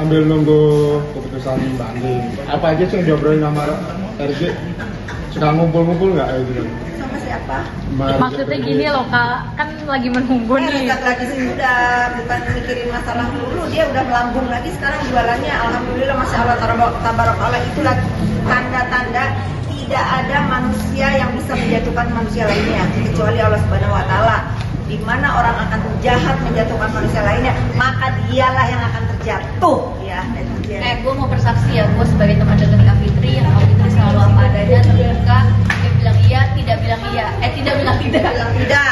sambil nunggu keputusan Mbak Andi, apa aja sih yang diobrolin sama RG? Sudah ngumpul-ngumpul nggak gitu? Sama siapa? Maksudnya gini loh Kak, kan lagi menunggu nih. Lagi sih udah bukan mikirin masalah dulu, dia udah melambung lagi sekarang jualannya. Alhamdulillah, masya Allah, tabarakallah, itulah tanda-tanda tidak ada manusia yang bisa menjatuhkan manusia lainnya kecuali Allah Subhanahu Wa Taala. Di mana orang akan jahat menjatuhkan manusia lainnya, maka dialah yang akan terjatuh. Ya, Gue mau bersaksi ya, gue sebagai teman dekat Kak Fitri, yang Kak Fitri selalu apa adanya, terbuka, dia bilang iya, tidak bilang iya, tidak bilang tidak. bilang tidak. Ya.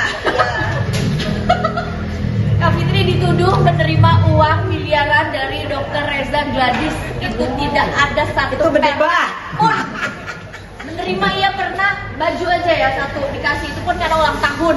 Kak Fitri dituduh menerima uang miliaran dari Dr. Reza Gladys. Itu tidak ada satu Itu berdebat pun. Menerima ia pernah, baju aja ya satu dikasih, itu pun karena ulang tahun.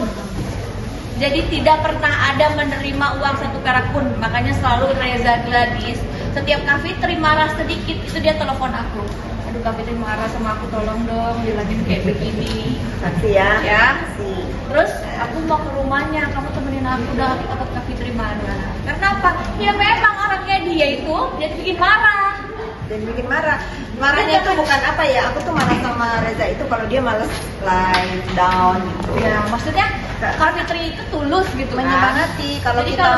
Jadi tidak pernah ada menerima uang satu perak pun. Makanya selalu Reza Gladys, setiap Kak Fitri marah sedikit, itu dia telepon aku. Aduh Kak Fitri marah sama aku, tolong dong bilangin kayak begini. Saksi ya. Ya. Saksi. Terus aku mau ke rumahnya, kamu temenin aku dah, aku takut Kak Fitri marah. Karena apa? Ya memang orangnya dia itu, dia bikin marah. Dan bikin marah. Marahnya itu bukan apa ya, aku tuh marah sama Reza itu kalau dia males live down gitu. Ya, maksudnya Kak Fitri itu tulus gitu kan. Menyemangati kalau Jadi kita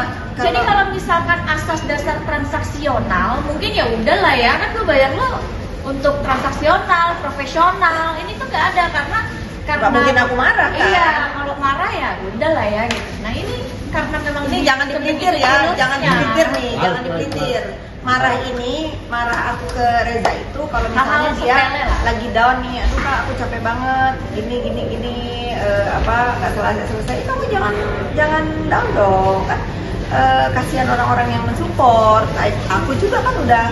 jadi kalau misalkan asas dasar transaksional, mungkin ya udahlah ya, kan gue bayar lo untuk transaksional, profesional. Ini tuh nggak ada karena nggak mungkin aku marah kan. Iya, kalau marah ya udahlah ya gitu. Nah ini karena memang ini jangan dipelintir ya, jangan dipelintir nih, jangan dipelintir. Marah ini, marah aku ke Reza itu kalau misalnya dia lagi down nih, aduh Kak aku capek banget, gini, nggak selesai, kamu jangan down dong kan. Kasihan orang-orang yang mensupport. Aku juga kan udah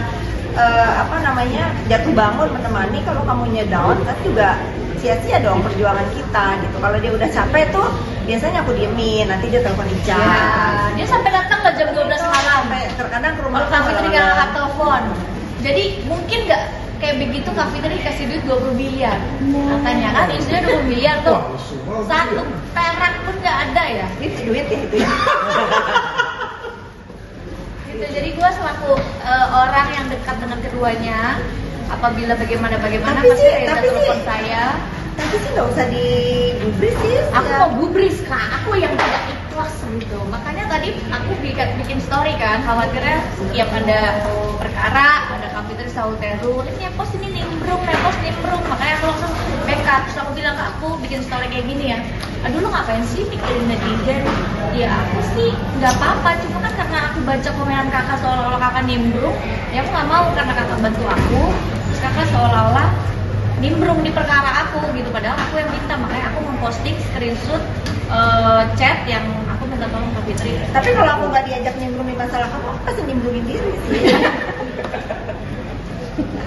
jatuh bangun menemani. Kalau kamunya down kan juga sia-sia dong perjuangan kita gitu. Kalau dia udah capek tuh biasanya aku diemin, nanti dia telepon Ica. Ya, dia sampai datang ke jam 12 malam. Terkadang ke rumah Kak Fitri nggak angkat telepon. Jadi mungkin nggak kayak begitu Kak Fitri dikasih duit 20 miliar. Katanya kan isinya 20 miliar tuh. Satu perak pun nggak ada ya. Itu duit ya itu ya. Gitu. Jadi gue selaku orang yang dekat dengan keduanya, apabila bagaimana pasti Reza telepon saya. Tapi sih nggak usah digubris sih. Aku mau gubris Kak, aku yang tidak ikhlas gitu. Makanya tadi aku bikin story kan, khawatirnya setiap ada perkara, ada Kak Fitri selalu teror, ini post ini nimbrung. Makanya aku langsung backup. Terus aku bilang ke aku bikin story kayak gini ya. Aduh lu ngapain sih mikirin netizen? Ya aku sih nggak apa-apa, cuma kan karena aku baca komenan kakak seolah-olah kakak nimbrung, ya aku nggak mau karena kakak bantu aku, terus kakak seolah-olah nimbrung di perkara aku gitu, padahal aku yang minta. Makanya aku memposting screenshot chat yang aku minta tolong ke Fitri. Tapi kalau aku nggak diajak nimbrung di masalah kamu, aku pasti nimbrungin diri sih.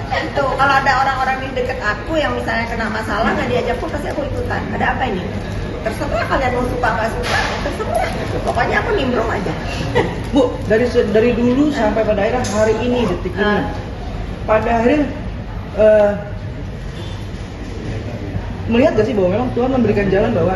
Itu kalau ada orang-orang di dekat aku yang misalnya kena masalah nggak diajak pun pasti aku ikutan. Ada apa ini? Terserah kalian mau suka nggak suka, terserah. Pokoknya aku nimbrung aja. Bu, dari dulu sampai pada akhirnya hari ini, detik ini, pada akhirnya melihat gak sih bahwa memang Tuhan memberikan jalan bahwa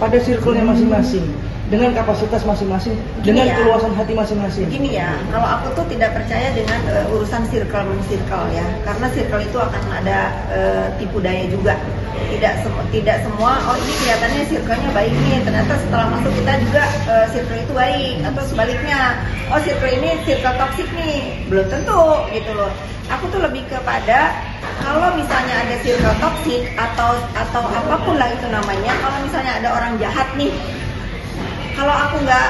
pada circle-nya masing-masing, dengan kapasitas masing-masing, dengan keluasan hati masing-masing. Gini ya, kalau aku tuh tidak percaya dengan urusan circle ya, karena circle itu akan ada tipu daya juga. Tidak semua, oh ini kelihatannya circle-nya baik nih, ternyata setelah masuk kita juga circle itu baik, atau sebaliknya, oh circle ini circle toxic nih, belum tentu gitu loh. Aku tuh lebih kepada kalau misalnya ada circle toxic atau apapun lah itu namanya, kalau misalnya ada orang jahat nih, kalau aku nggak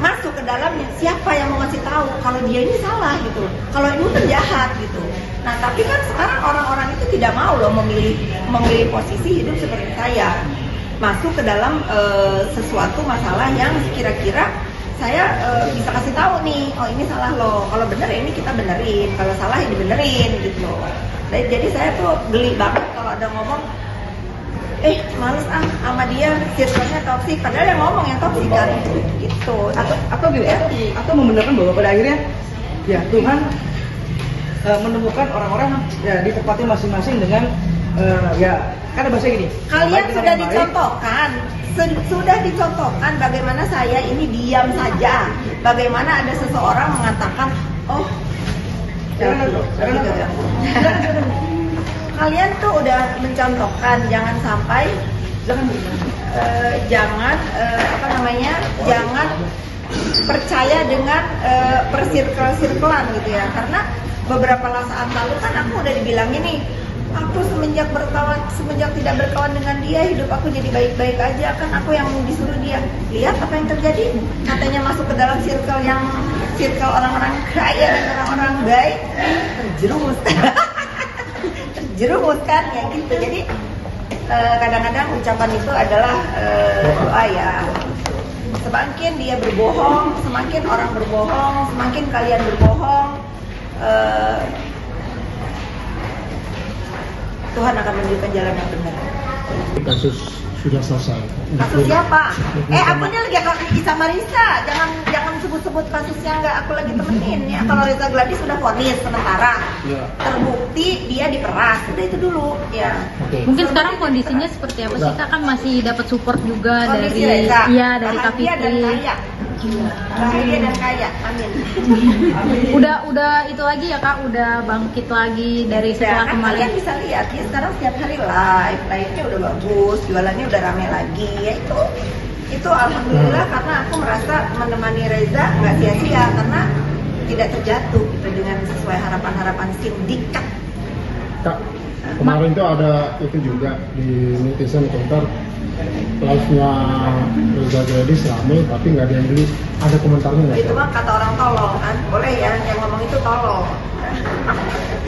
masuk ke dalamnya, siapa yang mau ngasih tahu kalau dia ini salah gitu, kalau ini tuh jahat gitu. Nah tapi kan sekarang orang-orang itu tidak mau loh memilih posisi hidup seperti saya, masuk ke dalam sesuatu masalah yang kira-kira saya bisa kasih tahu nih, oh ini salah loh, kalau bener ini kita benerin, kalau salah ya dibenerin gitu loh. Jadi saya tuh geli banget kalau ada ngomong, males sama dia, circle-nya toksik, padahal yang ngomong yang toksik kan gitu. Atau gini ya, atau membenarkan bahwa pada akhirnya ya Tuhan menemukan orang-orang ya di tempatnya masing-masing dengan ya kan ada bahasa gini. Kalian sudah dicontohkan bagaimana saya ini diam saja, bagaimana ada seseorang mengatakan, Lagi keganggu. Kalian tuh udah mencontohkan jangan sampai jangan jangan percaya dengan persirkel-sirkelan gitu ya, karena beberapa saat lalu kan aku udah dibilangin nih, aku semenjak tidak berkawan dengan dia, hidup aku jadi baik-baik aja, kan aku yang disuruh dia. Lihat apa yang terjadi, katanya masuk ke dalam circle orang-orang kaya dan orang-orang baik, terjerumus terjerumus kan ya gitu. Jadi kadang-kadang ucapan itu adalah doa ya. Semakin dia berbohong, semakin orang berbohong, semakin kalian berbohong, Tuhan akan menunjukkan jalan yang benar. Kasus sudah selesai. Kasus siapa? Aku ini lagi kisah Marisa. Jangan sebut-sebut kasusnya, nggak aku lagi temenin ya. Kalau Reza Gladys sudah vonis sementara, Ya. terbukti dia diperas, udah itu dulu ya. Oke. Mungkin sekarang kondisinya seperti apa sih Kak? Kan masih dapat support juga Kondisi dari Reza, dari Kak bahagia dan Fitri. kaya. Bahagia dan kaya, amin. Udah itu lagi ya Kak, udah bangkit lagi dari setelah Kan kemarin. kalian bisa lihat dia sekarang setiap hari live-nya udah bagus, jualannya udah rame lagi. Ya itu alhamdulillah, karena aku merasa menemani Reza nggak sia-sia karena tidak terjatuh gitu dengan sesuai harapan-harapan sindikat. Kak, kemarin tuh ada itu juga di netizen komentar live-nya Reza Gladys rame tapi nggak ada yang beli. Ada komentarnya nggak? Itu mah kata orang tolol kan, boleh ya yang ngomong itu tolol.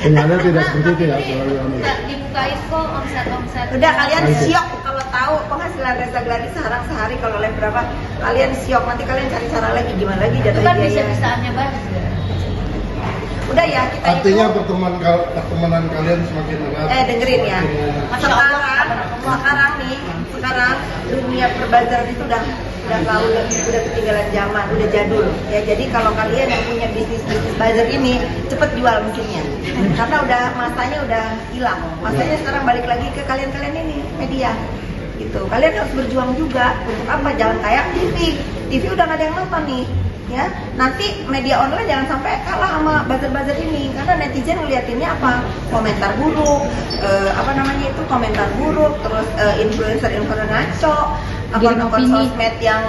Kenyataannya tidak seperti itu ya kalau yang Nggak dibukain kok omset. Udah kalian Oke. syok kalau tahu penghasilan Reza Gladys sehari kalau live berapa, kalian syok. Nanti kalian cari cara lagi gimana lagi Itu data kan biaya. bisa-bisaannya banget. Udah ya kita Artinya itu pertemanan kalian semakin erat. dengerin ya. Masya Allah. Sekarang dunia perbazar itu udah ketinggalan zaman, udah jadul. Ya jadi kalau kalian yang punya bisnis bazar ini cepet jual mesinnya. Karena udah masanya udah hilang. Masanya sekarang balik lagi ke kalian ini media. Gitu. Kalian harus berjuang juga untuk apa? Jangan kayak TV. TV udah nggak ada yang nonton nih. Ya, nanti media online jangan sampai kalah sama buzzer-buzzer ini, karena netizen ngeliatinnya apa? Komentar buruk, komentar buruk, terus influencer ngaco, akun-akun sosmed yang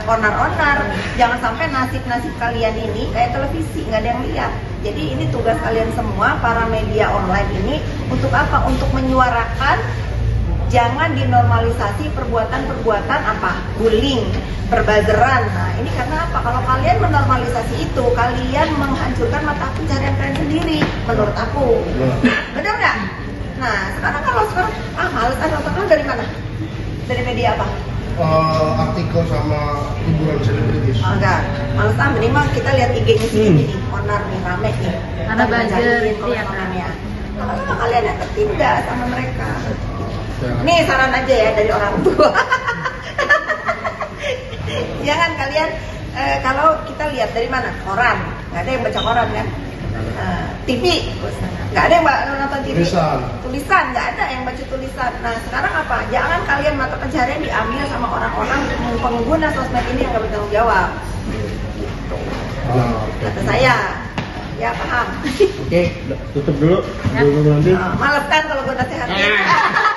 onar-onar. Jangan sampai nasib kalian ini kayak televisi, nggak ada yang lihat. Jadi ini tugas kalian semua para media online ini untuk apa? Untuk menyuarakan jangan dinormalisasi perbuatan-perbuatan apa? Bullying, perbazeran. Nah, ini karena apa? Kalau kalian menormalisasi itu, kalian menghancurkan mata pencarian kalian sendiri, menurut aku. Benar nggak? Nah, sekarang males nonton dari mana? Dari media apa? Artikel sama hiburan selebritis. Enggak, males mending mah kita lihat IG-nya sini nih, onar nih, rame nih. Karena buzzer, kalau iya, kontennya. Lama-lama kalian yang tertindas sama mereka. Jangan. Nih saran aja ya dari orang tua. Jangan kalian kalau kita lihat dari mana? Koran, nggak ada yang baca koran kan? TV, nggak ada yang nonton TV. Tulisan, nggak ada yang baca tulisan. Nah sekarang apa? Jangan kalian mata pencarian diambil sama orang-orang pengguna sosmed ini yang nggak bertanggung jawab. Gitu. Kata saya, ya paham. Oke, tutup dulu. Dulu nanti. Males kan kalau gue nasihatin.